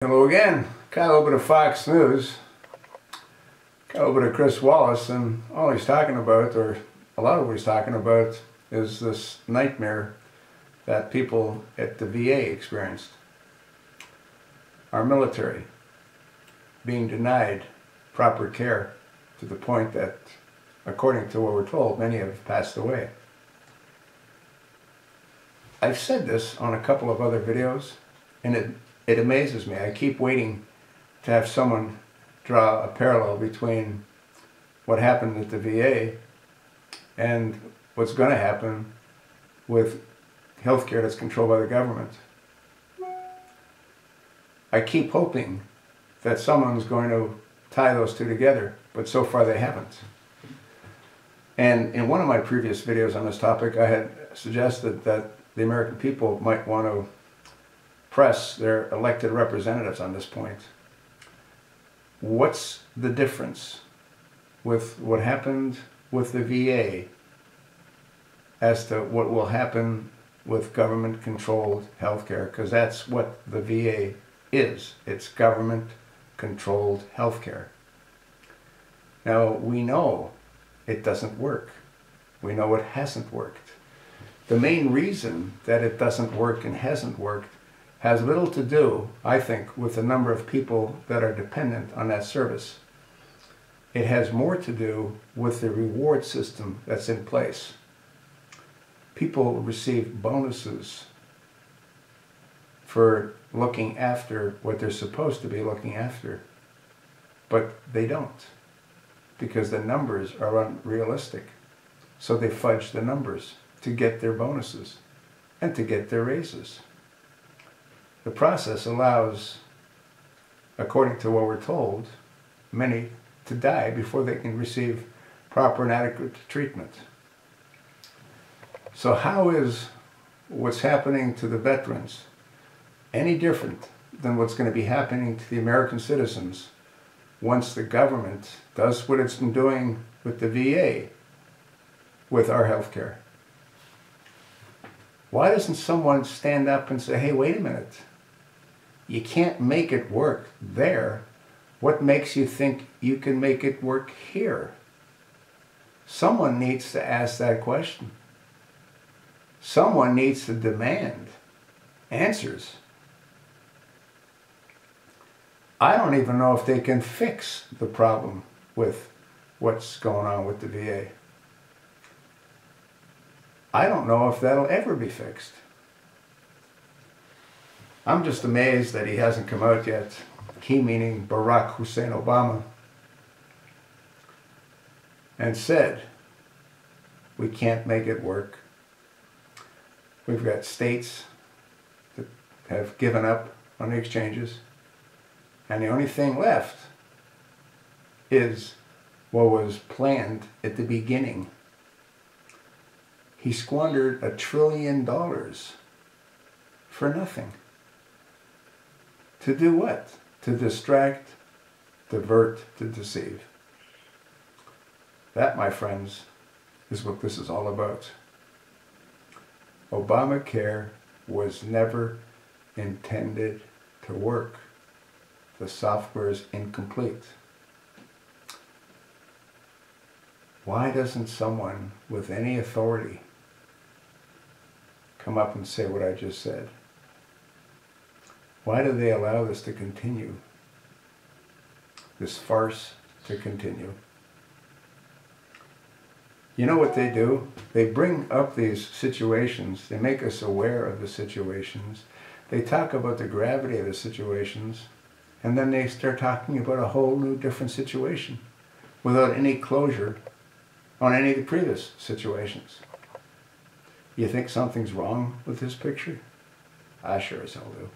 Hello again. Got a little bit of Fox News, got a little bit of Chris Wallace, and all he's talking about, or a lot of what he's talking about, is this nightmare that people at the VA experienced. Our military being denied proper care to the point that, according to what we're told, many have passed away. I've said this on a couple of other videos, and it amazes me. I keep waiting to have someone draw a parallel between what happened at the VA and what's going to happen with healthcare that's controlled by the government. I keep hoping that someone's going to tie those two together, but so far they haven't. And in one of my previous videos on this topic, I had suggested that the American people might want to press their elected representatives on this point. What's the difference with what happened with the VA as to what will happen with government-controlled healthcare? Because that's what the VA is. It's government-controlled healthcare. Now, we know it doesn't work. We know it hasn't worked. The main reason that it doesn't work and hasn't worked has little to do, I think, with the number of people that are dependent on that service. It has more to do with the reward system that's in place. People receive bonuses for looking after what they're supposed to be looking after, but they don't, because the numbers are unrealistic. So they fudge the numbers to get their bonuses and to get their raises. The process allows, according to what we're told, many to die before they can receive proper and adequate treatment. So how is what's happening to the veterans any different than what's going to be happening to the American citizens once the government does what it's been doing with the VA with our health care? Why doesn't someone stand up and say, hey, wait a minute, you can't make it work there. What makes you think you can make it work here? Someone needs to ask that question. Someone needs to demand answers. I don't even know if they can fix the problem with what's going on with the VA. I don't know if that'll ever be fixed. I'm just amazed that he hasn't come out yet, he meaning Barack Hussein Obama, and said, we can't make it work. We've got states that have given up on the exchanges, and the only thing left is what was planned at the beginning. He squandered $1 trillion for nothing. To do what? To distract, divert, to deceive. That, my friends, is what this is all about. Obamacare was never intended to work. The software is incomplete. Why doesn't someone with any authority come up and say what I just said? Why do they allow this to continue? This farce to continue? You know what they do? They bring up these situations. They make us aware of the situations. They talk about the gravity of the situations. And then they start talking about a whole new different situation without any closure on any of the previous situations. You think something's wrong with this picture? I sure as hell do.